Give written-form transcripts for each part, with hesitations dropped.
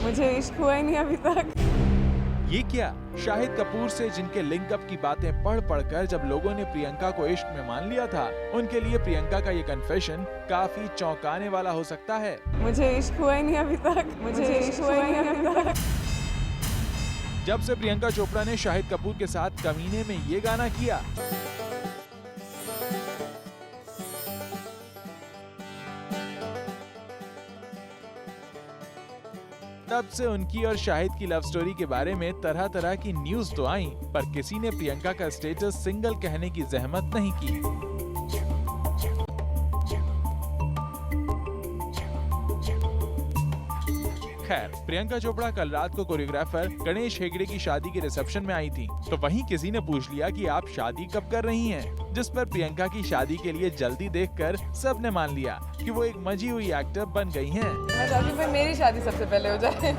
मुझे इश्क हुआ ही नहीं अभी तक। ये क्या, शाहिद कपूर से जिनके लिंकअप की बातें पढ़ पढ़कर जब लोगों ने प्रियंका को इश्क में मान लिया था, उनके लिए प्रियंका का ये कन्फेशन काफी चौंकाने वाला हो सकता है। मुझे इश्क हुआ ही नहीं अभी तक। मुझे इश्क हुआ ही नहीं अभी तक। जब से प्रियंका चोपड़ा ने शाहिद कपूर के साथ कमीने में ये गाना किया, तब से उनकी और शाहिद की लव स्टोरी के बारे में तरह तरह की न्यूज तो आई, पर किसी ने प्रियंका का स्टेटस सिंगल कहने की जहमत नहीं की। खैर, प्रियंका चोपड़ा कल रात को कोरियोग्राफर गणेश हेगड़े की शादी के रिसेप्शन में आई थी, तो वहीं किसी ने पूछ लिया कि आप शादी कब कर रही हैं, जिस पर प्रियंका की शादी के लिए जल्दी देखकर सबने मान लिया कि वो एक मजी हुई एक्टर बन गई हैं। मैं चाहती हूँ मेरी शादी सबसे पहले हो जाए।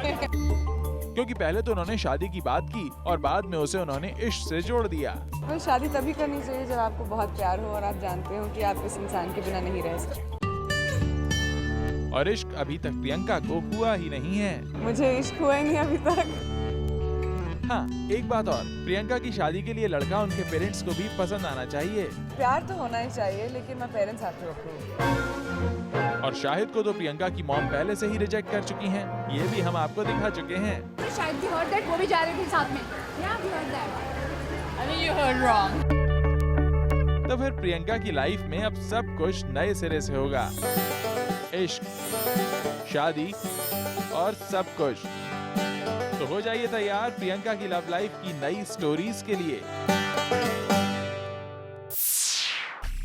क्योंकि पहले तो उन्होंने शादी की बात की और बाद में उसे उन्होंने इश्क से जोड़ दिया। तो शादी तभी करनी चाहिए जब आपको बहुत प्यार हो और आप जानते हो कि आप इस इंसान के बिना नहीं रह सकते। और इश्क अभी तक प्रियंका को हुआ ही नहीं है। मुझे इश्क हुआ ही नहीं अभी तक। हाँ, एक बात और, प्रियंका की शादी के लिए लड़का उनके पेरेंट्स को भी पसंद आना चाहिए। प्यार तो होना ही चाहिए, लेकिन मैं पेरेंट्स हाथ रखूँ। और शाहिद को तो प्रियंका की मॉम पहले से ही रिजेक्ट कर चुकी हैं। ये भी हम आपको दिखा चुके हैं। शायद भी heard that वो भी जा रही थी साथ में। Yeah, we heard that. I mean, you heard wrong. तो फिर प्रियंका की लाइफ में अब सब कुछ नए सिरे से होगा। इश्क, शादी और सब कुछ। तो हो जाइए तैयार प्रियंका की लव लाइफ की नई स्टोरीज के लिए।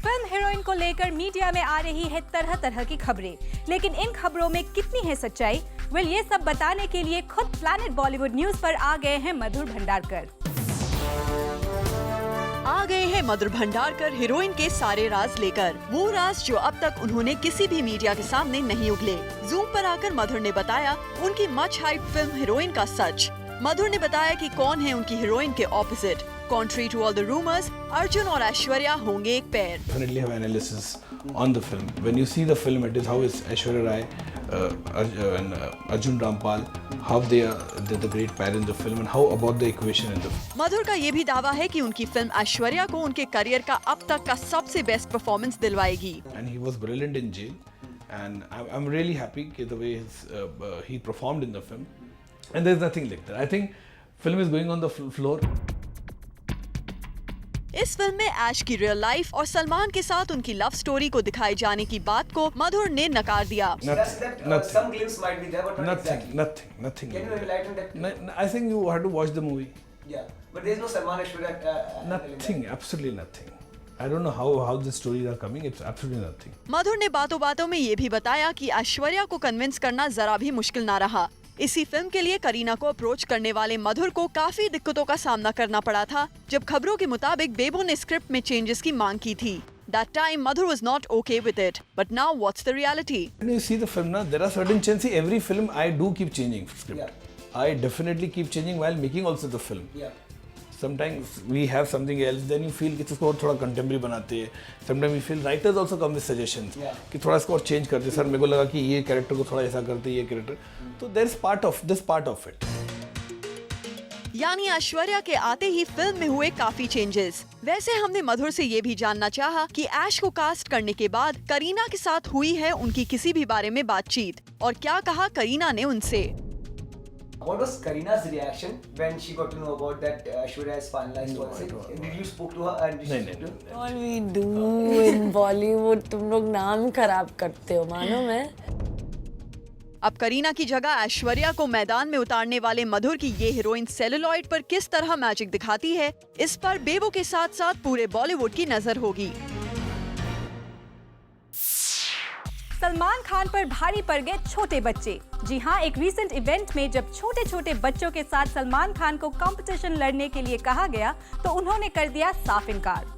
फिल्म हीरोइन को लेकर मीडिया में आ रही है तरह तरह की खबरें, लेकिन इन खबरों में कितनी है सच्चाई? वेल, ये सब बताने के लिए खुद प्लैनेट बॉलीवुड न्यूज पर आ गए हैं मधुर भंडारकर। आ गए हैं मधुर भंडारकर हीरोइन के सारे राज लेकर, वो राज जो अब तक उन्होंने किसी भी मीडिया के सामने नहीं उगले। जूम पर आकर मधुर ने बताया उनकी मच हाइप फिल्म हीरोइन का सच। मधुर ने बताया कि कौन है उनकी हीरोइन के opposite. Contrary to all the rumors, Arjun और ऐश्वर्या होंगे एक pair. Definitely have analysis on the film. When you see the film, it is how is Aishwarya Rai and Arjun Rampal, how they're the great pair in the film, and how about the equation in the film. मधुर का ये भी दावा है कि उनकी film Aishwarya को उनके career का अब तक का सबसे बेस्ट परफॉर्मेंस दिलवाएगी। And he was brilliant in jail, and I'm really happy कि the way he performed in the film, and there's nothing like that. I think film is going on the floor. इस film में ऐश की real life और सलमान के साथ उनकी love story को दिखाए जाने की बात को मधुर ने नकार दिया। Some glimpse might be there, but not exactly. Nothing. Can you enlighten that? I think you have to watch the movie. Yeah, but there's no Salman Aishwarya. Nothing, absolutely nothing. I don't know how the stories are coming. It's absolutely nothing. मधुर ने बातों बातों में ये भी बताया कि ऐश्वर्या को convince करना जरा भी मुश्किल ना रहा। इसी फिल्म के लिए करीना को अप्रोच करने वाले मधुर को काफी दिक्कतों का सामना करना पड़ा था, जब खबरों के मुताबिक बेबो ने स्क्रिप्ट में चेंजेस की मांग की थी। That time Madhur was not okay with it, but now what's the reality? When you see the film now, there are certain chances. Every film I do keep changing script. Yeah. I definitely keep changing while making also the film. Yeah. Sometimes we have something else, then you feel कि इसको और थोड़ा contemporary बनाते हैं. Sometimes we feel writers also come with suggestions. Yeah. कि थोड़ा इसको और change करते हैं. सर मेरे को लगा कि ये character को थोड़ा ऐसा करते ये character. तो there is part of it. यानी ऐश्वर्या के आते ही फिल्म में हुए काफी चेंजेस। वैसे हमने मधुर से ये भी जानना चाहा कि ऐश को कास्ट करने के बाद करीना के साथ हुई है उनकी किसी भी बारे में बातचीत, और क्या कहा करीना ने उनसे। What was Karina's reaction when she got to know about that Aishwarya is finalized? Did you spoke to her and did she spoke to her? All we do in Bollywood, तुम लोग नाम खराब करते हो, मानो मैं। अब करीना की जगह ऐश्वर्या को मैदान में उतारने वाले मधुर की ये हीरोइन सेलुलॉइड पर किस तरह मैजिक दिखाती है, इस पर बेबो के साथ साथ पूरे बॉलीवुड की नजर होगी। सलमान खान पर भारी पड़ गए छोटे बच्चे। जी हाँ, एक रीसेंट इवेंट में जब छोटे छोटे बच्चों के साथ सलमान खान को कंपटीशन लड़ने के लिए कहा गया, तो उन्होंने कर दिया साफ इनकार।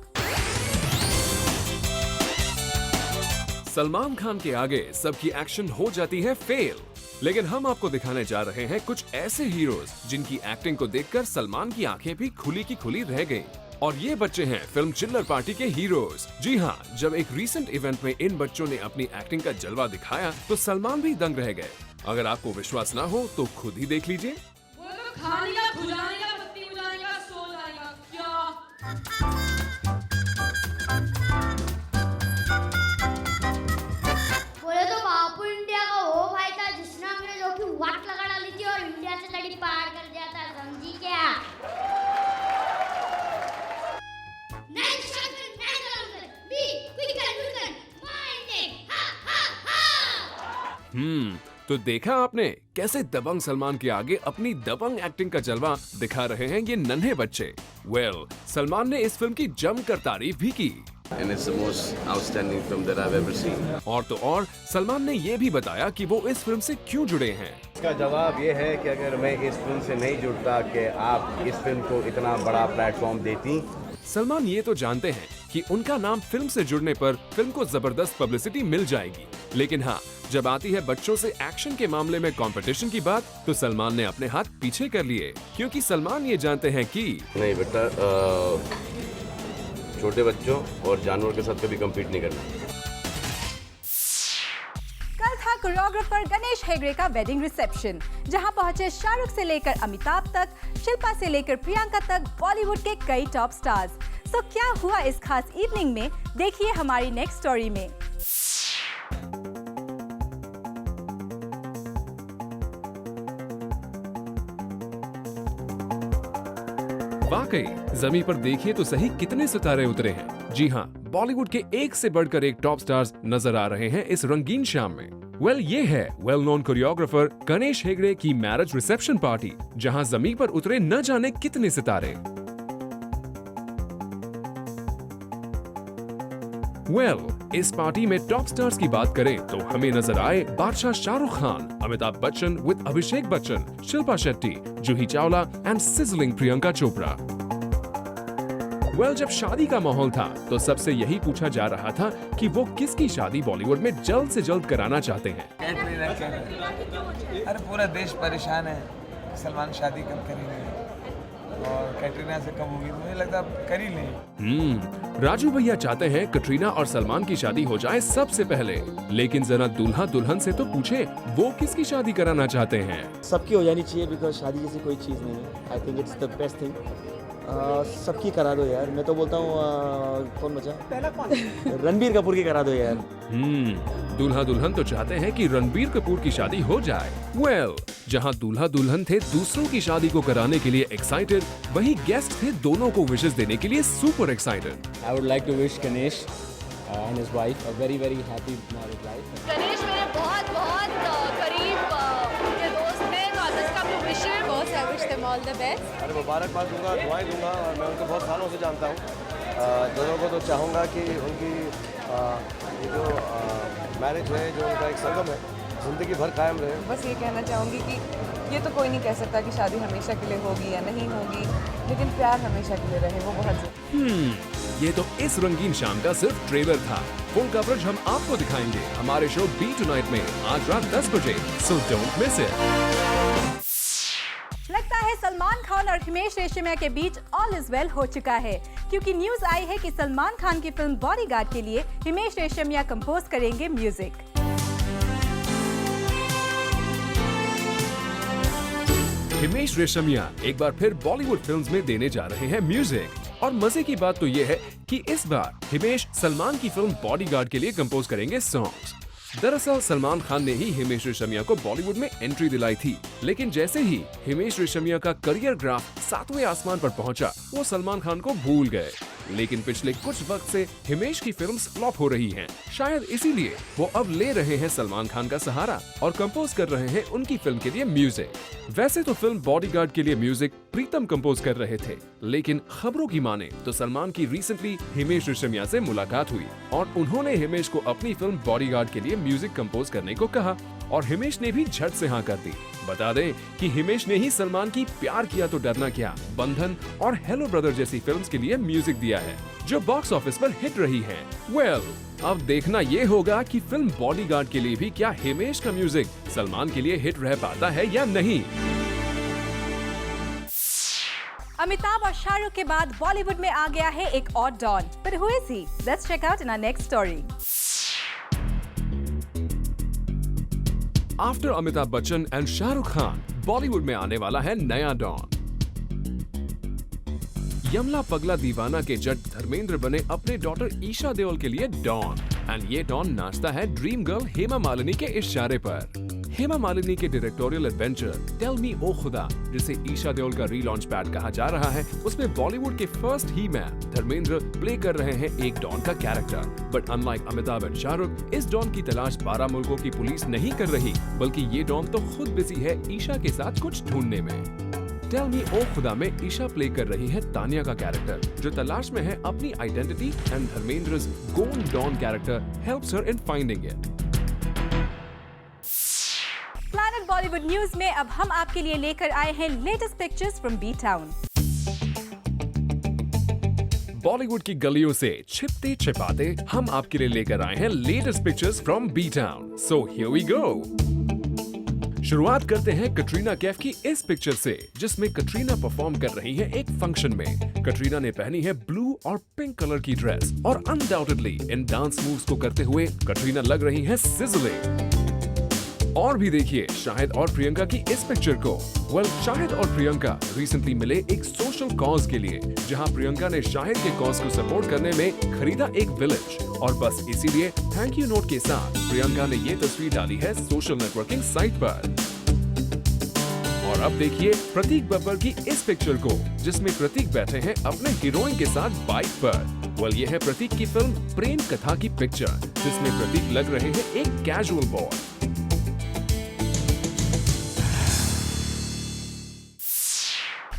सलमान खान के आगे सबकी एक्शन हो जाती है फेल, लेकिन हम आपको दिखाने जा रहे हैं कुछ ऐसे हीरोज जिनकी एक्टिंग को देखकर सलमान की आंखें भी खुली की खुली रह गईं। और ये बच्चे हैं फिल्म चिल्लर पार्टी के हीरोज। जी हाँ, जब एक रीसेंट इवेंट में इन बच्चों ने अपनी एक्टिंग का जलवा दिखाया तो सलमान भी दंग रह गए। अगर आपको विश्वास ना हो तो खुद ही देख लीजिए। वो तो खाने का, खुजाने का, बत्ती बुझाने का, सो जाएगा क्या? बोले तो बापू इंडिया का वो भाई था जिसने हमने जो कि वाट लगा डाली थी और इंडिया से लड़ी पार कर दिया था, समझी क्या? नहीं शंकर, नहीं शंकर, बी क्विकर, माइंड हा हा हा। तो देखा आपने कैसे दबंग सलमान के आगे अपनी दबंग एक्टिंग का जलवा दिखा रहे हैं ये नन्हे बच्चे। सलमान ने इस फिल्म की जमकर तारीफ भी की। And it's the most outstanding film that I've ever seen. और तो और सलमान ने ये भी बताया कि वो इस फिल्म से क्यों जुड़े हैं। इसका जवाब ये है कि अगर मैं इस फिल्म से नहीं जुड़ता कि आप इस फिल्म को इतना बड़ा प्लेटफॉर्म देती। सलमान ये तो जानते हैं कि उनका नाम फिल्म से जुड़ने पर फिल्म को जबरदस्त पब्लिसिटी मिल जाएगी, लेकिन हाँ, जब आती है बच्चों से एक्शन के मामले में कंपटीशन की बात, तो सलमान ने अपने हाथ पीछे कर लिए, क्योंकि सलमान ये जानते हैं कि नहीं बेटा, छोटे बच्चों और जानवर के साथ कभी कम्पीट नहीं करना। कल था कोरियोग्राफर गणेश हेगड़े का वेडिंग रिसेप्शन, जहां पहुंचे शाहरुख से लेकर अमिताभ तक, शिल्पा से लेकर प्रियंका तक, बॉलीवुड के कई टॉप स्टार्स। तो क्या हुआ इस खास इवनिंग में, देखिए हमारी नेक्स्ट स्टोरी में। वाकई जमीन पर देखिए तो सही कितने सितारे उतरे हैं। जी हाँ, बॉलीवुड के एक से बढ़कर एक टॉप स्टार्स नजर आ रहे हैं इस रंगीन शाम में। ये है well known choreographer Ganesh Hegde की मैरिज रिसेप्शन पार्टी, जहां जमीन पर उतरे न जाने कितने सितारे। इस पार्टी में टॉप स्टार्स की बात करें तो हमें नजर आए बादशाह Shahrukh Khan, Amitabh Bachchan with Abhishek Bachchan, Shilpa Shetty, Juhi Chawla and sizzling Priyanka Chopra. जब शादी का माहौल था तो सबसे यही पूछा जा रहा था कि वो किसकी शादी बॉलीवुड में जल्द से जल्द कराना चाहते हैं। अरे पूरा देश परेशान है, सलमान शादी कब करेंगे और कैटरीना से कब होगी, मुझे लगता है कर ही लें। राजू भैया चाहते हैं कटरीना और सलमान की शादी हो जाए सबसे पहले, लेकिन जरा दूल्हा दुल्हन से तो पूछे वो किसकी शादी कराना चाहते हैं। सबकी हो जानी चाहिए, बिकॉज शादी जैसी कोई चीज नहीं है। I think it's the best thing. सबकी करा दो यार, मैं तो बोलता हूँ कौन बचा, पहला कौन? रणबीर कपूर की करा दो यार। दूल्हा दुल्हन तो चाहते हैं कि रणबीर कपूर की शादी हो जाए। जहां दूल्हा दुल्हन थे दूसरों की शादी को कराने के लिए एक्साइटेड, वहीं गेस्ट थे दोनों को विशेस देने के लिए super excited. I would like to wish Ganesh and his wife a very very happy married life. Ganesh मेरे बहुत बहुत करीब उनके दोस्त हैं, तो I just come to wish him boss, I wish them all the best. अरे मुबारकबाद दूंगा, दुआएं दूंगा, और मैं उनको बहुत सालों से जानता हूँ। दोनों को तो चाहूँगा कि उनकी ये जो मैरिज है, जो उनका एक संगम है, जिंदगी भर कायम रहे। बस ये कहना चाहूँगी कि ये तो कोई नहीं कह सकता कि शादी हमेशा के लिए होगी या नहीं होगी, लेकिन प्यार हमेशा के लिए रहे, वो बहुत जरूरी। ये तो इस रंगीन शाम का सिर्फ ट्रेलर था। फुल कवरेज हम आपको दिखाएंगे हमारे शो बी टुनाइट में आज रात 10 बजे, सो डोंट मिस इट। लगता है सलमान खान और हिमेश रेशमिया के बीच ऑल इज वेल हो चुका है, क्योंकि न्यूज आई है कि सलमान खान की फिल्म बॉडीगार्ड के लिए हिमेश रेशमिया कंपोज करेंगे म्यूजिक। हिमेश रेशमिया एक बार फिर बॉलीवुड फिल्म्स में देने जा रहे हैं म्यूजिक, और मजे की बात तो ये है कि इस बार हिमेश सलमान की फिल्म बॉडीगार्ड के लिए कंपोज करेंगे सॉन्ग्स। दरअसल सलमान खान ने ही हिमेश रेशमिया को बॉलीवुड में एंट्री दिलाई थी, लेकिन जैसे ही हिमेश रेशमिया का करियर ग्राफ 7वें आसमान पर पहुंचा, वो सलमान खान को भूल गए। लेकिन पिछले कुछ वक्त से हिमेश की फिल्म्स फ्लॉप हो रही हैं। शायद इसीलिए वो अब ले रहे हैं सलमान खान का सहारा और कंपोज कर रहे हैं उनकी फिल्म के लिए म्यूजिक। वैसे तो फिल्म बॉडीगार्ड के लिए म्यूजिक प्रीतम कंपोज कर रहे थे, लेकिन खबरों की माने तो सलमान की रिसेंटली हिमेश रेशमिया से मुलाकात हुई और उन्होंने हिमेश को अपनी फिल्म बॉडीगार्ड के लिए म्यूजिक कंपोज करने को कहा, और हिमेश ने भी झट से हाँ कर दी। बता दें कि हिमेश ने ही सलमान की प्यार किया तो डरना क्या, बंधन और हेलो ब्रदर जैसी फिल्म्स के लिए म्यूजिक दिया है, जो बॉक्स ऑफिस पर हिट रही हैं। अब देखना ये होगा कि फिल्म बॉडीगार्ड के लिए भी क्या हिमेश का म्यूजिक सलमान के लिए हिट रह पाता है या नहीं। अमिताभ और शाहरुख के बाद बॉलीवुड में आ गया है एक और डॉन, पर who is he? Let's check out in our next story. After Amitabh Bachchan and Shahrukh Khan, Bollywood में आने वाला है नया डॉन। यमला पगला दीवाना के जज धर्मेंद्र बने अपने डॉटर ईशा देओल के लिए डॉन, एंड ये डॉन नाचता है ड्रीम गर्ल हेमा मालिनी के इशारे पर। हेमा मालिनी के डायरेक्टोरियल एडवेंचर टेल मी ओ खुदा, जिसे ईशा देओल का रीलॉन्च पैड कहा जा रहा है, उसमें बॉलीवुड के फर्स्ट ही मैन धर्मेंद्र प्ले कर रहे हैं एक डॉन का character. But unlike Amitabh and Shahrukh, इस डॉन की तलाश 12 मुल्कों की पुलिस नहीं कर रही, बल्कि ये डॉन तो खुद बिजी है ईशा के साथ कुछ ढूंढने में। टेल मी ओ खुदा में ईशा प्ले कर रही है तानिया का कैरेक्टर, जो तलाश में है अपनी identity, and Dharmendra's gone Don character helps her in finding it. Planet Bollywood news में अब हम आपके लिए लेकर आए हैं latest pictures from B town. Bollywood की गलियों से छिपते छिपाते हम आपके लिए लेकर आए हैं latest pictures from B town. So here we go. शुरुआत करते हैं कटरीना कैफ की इस पिक्चर से, जिसमें कटरीना परफॉर्म कर रही है एक फंक्शन में। कटरीना ने पहनी है ब्लू और पिंक कलर की ड्रेस, और अनडाउटेडली इन डांस मूव्स को करते हुए कटरीना लग रही है सिजलिंग। और भी देखिए शाहिद और प्रियंका की इस पिक्चर को। शाहिद और प्रियंका रिसेंटली मिले एक सोशल कॉज के लिए, जहां प्रियंका ने शाहिद के कॉज को सपोर्ट करने में खरीदा एक विलेज, और बस इसीलिए थैंक यू नोट के साथ प्रियंका ने ये तस्वीर डाली है सोशल नेटवर्किंग साइट पर। और अब देखिए प्रतीक बब्बर की इस पिक्चर को, जिसमें प्रतीक बैठे हैं अपने हीरोइन के साथ बाइक पर। ये है प्रतीक की फिल्म प्रेम कथा की पिक्चर, जिसमें प्रतीक लग रहे हैं एक कैजुअल बॉय।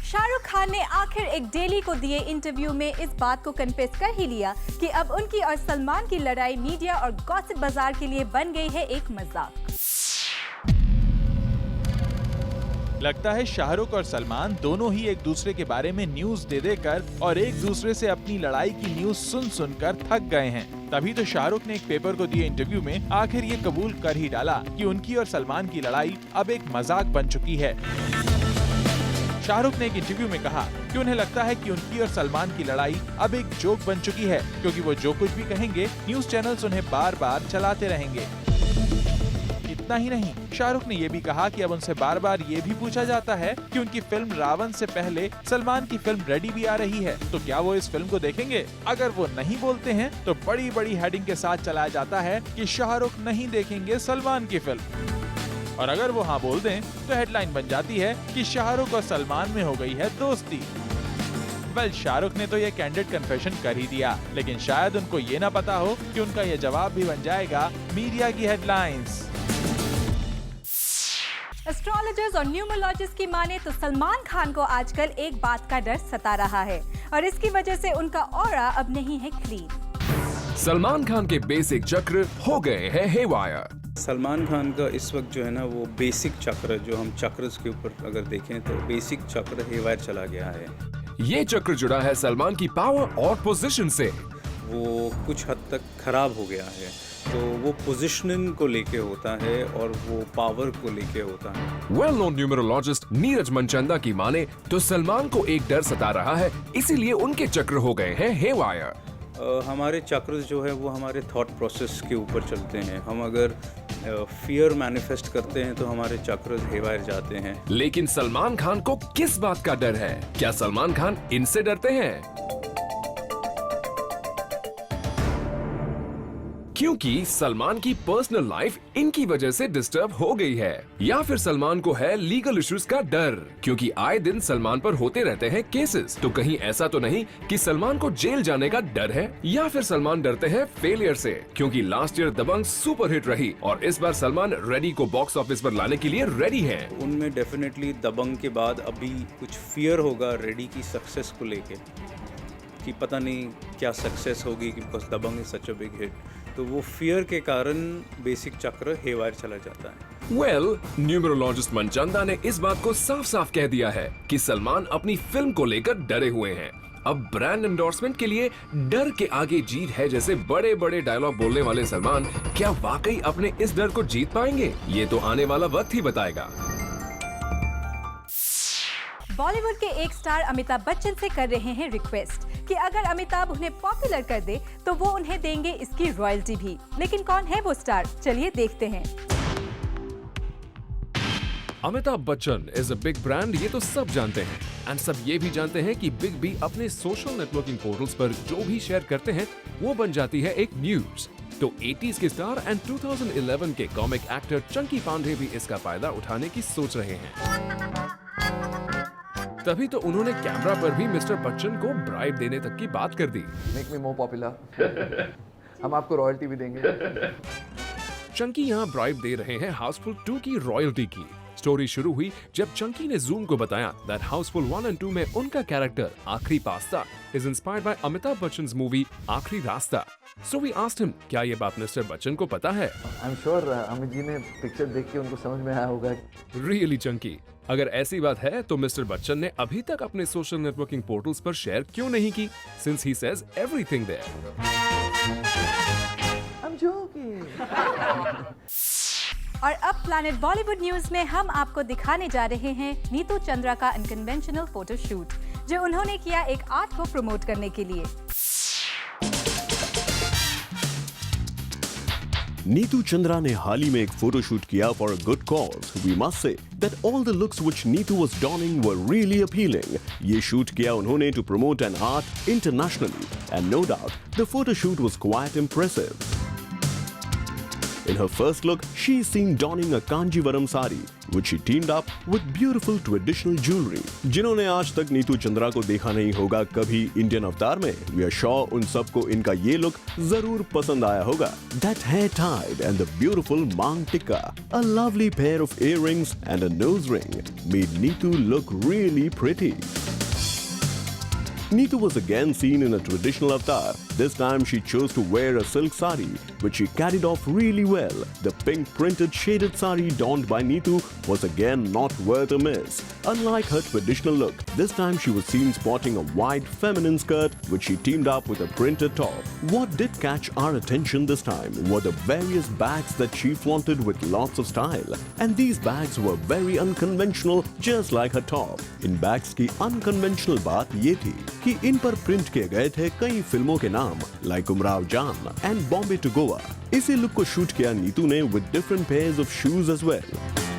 शाहरुख खान ने आखिर एक डेली को दिए इंटरव्यू में इस बात को कन्फेस कर ही लिया कि अब उनकी और सलमान की लड़ाई मीडिया और गॉसिप बाजार के लिए बन गई है एक मजाक। लगता है शाहरुख और सलमान दोनों ही एक दूसरे के बारे में न्यूज दे देकर और एक दूसरे से अपनी लड़ाई की न्यूज सुन सुनकर थक गए हैं। तभी तो शाहरुख ने एक पेपर को दिए इंटरव्यू में आखिर ये कबूल कर ही डाला कि उनकी और सलमान की लड़ाई अब एक मजाक बन चुकी है। शाहरुख ने एक इंटरव्यू में कहा कि उन्हें लगता है कि उनकी और सलमान की लड़ाई अब एक जोक बन चुकी है, क्योंकि वो जो कुछ भी कहेंगे न्यूज चैनल्स उन्हें बार बार चलाते रहेंगे। इतना ही नहीं, शाहरुख ने ये भी कहा कि अब उनसे बार बार ये भी पूछा जाता है कि उनकी फिल्म रावण से पहले सलमान की फिल्म रेडी भी आ रही है, तो क्या वो इस फिल्म को देखेंगे। अगर वो नहीं बोलते हैं तो बड़ी बड़ी हेडिंग के साथ चलाया जाता है कि शाहरुख नहीं देखेंगे सलमान की फिल्म, और अगर वो हाँ बोल दें तो हेडलाइन बन जाती है कि शाहरुख और सलमान में हो गई है दोस्ती। शाहरुख ने तो ये कैंडिड कन्फेशन कर ही दिया, लेकिन शायद उनको ये ना पता हो कि उनका ये जवाब भी बन जाएगा मीडिया की हेडलाइंस। एस्ट्रोलॉजर्स और न्यूमरोलॉजिस्ट की माने तो सलमान खान को आजकल एक बात का डर सता रहा है, और इसकी वजह से उनका ऑरा अब नहीं है क्लीन। सलमान खान के बेसिक चक्र हो गए हैं हेवायर। सलमान खान का इस वक्त जो है ना, वो बेसिक चक्र, जो हम चक्रस के ऊपर अगर देखें तो बेसिक चक्र हेवायर चला गया है। ये चक्र जुड़ा है सलमान की पावर और पोजीशन से। वो कुछ हद तक खराब हो गया है, तो वो पोजीशनिंग को लेके होता है और वो पावर को लेके होता है। Well known numerologist Neeraj Manchanda की माने तो सलमान को एक डर सता रहा है, इसीलिए उनके चक्र हो गए हैं हेवायर। हमारे चक्र जो है वो हमारे थॉट प्रोसेस के ऊपर चलते हैं। हम अगर फियर मैनिफेस्ट करते हैं तो हमारे चक्र हेवायर जाते हैं। लेकिन सलमान खान को किस बात का डर है? क्या सलमान खान इनसे डरते हैं? क्योंकि सलमान की पर्सनल लाइफ इनकी वजह से डिस्टर्ब हो गई है, या फिर सलमान को है लीगल इश्यूज का डर, क्योंकि आए दिन सलमान पर होते रहते हैं केसेस। तो कहीं ऐसा तो नहीं कि सलमान को जेल जाने का डर है, या फिर सलमान डरते हैं फेलियर से, क्योंकि लास्ट ईयर दबंग सुपर हिट रही और इस बार सलमान रेडी को बॉक्स ऑफिस पर लाने के लिए रेडी है। उनमें डेफिनेटली दबंग के बाद अभी कुछ फियर होगा रेडी की सक्सेस को लेके, कि पता नहीं क्या सक्सेस होगी, because Dabangg is such a big hit. तो वो फियर के कारण बेसिक चक्र हेवायर चला जाता है। न्यूमरोलॉजिस्ट मनचंदा ने इस बात को साफ साफ कह दिया है कि सलमान अपनी फिल्म को लेकर डरे हुए हैं। अब ब्रांड एंडोर्समेंट के लिए डर के आगे जीत है जैसे बड़े बड़े डायलॉग बोलने वाले सलमान क्या वाकई अपने इस डर को जीत पाएंगे? ये तो आने वाला वक्त ही बताएगा। बॉलीवुड के एक स्टार अमिताभ बच्चन से कर रहे हैं रिक्वेस्ट कि अगर अमिताभ उन्हें पॉपुलर कर दे तो वो उन्हें देंगे इसकी रॉयल्टी भी। लेकिन कौन है वो स्टार? चलिए देखते हैं। Amitabh Bachchan is a big brand, ये तो सब जानते हैं। एंड सब ये भी जानते हैं कि बिग बी अपने सोशल नेटवर्किंग पोर्टल्स पर जो भी शेयर करते हैं वो बन जाती है एक न्यूज। तो 80s के स्टार एंड 2011 के कॉमिक एक्टर चंकी पांडे भी इसका फायदा उठाने की सोच रहे हैं। तभी तो उन्होंने कैमरा पर भी मिस्टर बच्चन को ब्राइब देने तक की बात कर दी। मेक मी मोर पॉपुलर, हम आपको रॉयल्टी भी देंगे। चंकी यहाँ ब्राइब दे रहे हैं हाउसफुल 2 की रॉयल्टी की। स्टोरी शुरू हुई जब चंकी ने जूम को बताया दैट हाउसफुल 1 and 2 में उनका character Aakhri Pasta is inspired by Amitabh Bachchan's movie Aakhri Raasta. So we asked him, क्या ये बात मिस्टर बच्चन को पता है? I am sure Amit ji ने पिक्चर देख के उनको समझ में आया होगा। रियली चंकी, अगर ऐसी बात है तो मिस्टर बच्चन ने अभी तक अपने सोशल नेटवर्किंग पोर्टल्स पर शेयर क्यों नहीं की, since he says everything there. I am joking. और अब प्लैनेट बॉलीवुड न्यूज में हम आपको दिखाने जा रहे हैं नीतू चंद्रा का अनकन्वेंशनल फोटोशूट, जो उन्होंने किया एक आर्ट को प्रमोट करने के लिए। नीतू चंद्रा ने हाल ही में एक फोटोशूट किया for a good cause. We must say that all the looks which Neetu was donning were really appealing. ये शूट किया उन्होंने to promote an art internationally, and no doubt the photo shoot was quite impressive. In her first look, she is seen donning a Kanjivaram sari, which she teamed up with beautiful traditional jewelry. जिन्होंने आज तक नीतू चंद्रा को देखा नहीं होगा कभी Indian अवतार में, we are sure उन सबको इनका ये लुक जरूर पसंद आया होगा. That hair tied and the beautiful mang tikka, a lovely pair of earrings and a nose ring made Neetu look really pretty. Neetu was again seen in a traditional avatar. This time she chose to wear a silk sari, which she carried off really well. The pink printed shaded sari donned by Neetu was again not worth a miss. Unlike her traditional look, this time she was seen sporting a wide feminine skirt, which she teamed up with a printed top. What did catch our attention this time were the various bags that she flaunted with lots of style. And these bags were very unconventional, just like her top. In bags की unconventional बात ये थी कि इन पर print किए गए थे कई फिल्मों के नाम, लाइक उमराव जान एंड बॉम्बे टू गोवा। इसी लुक को शूट किया नीतू ने with different pairs of shoes as well.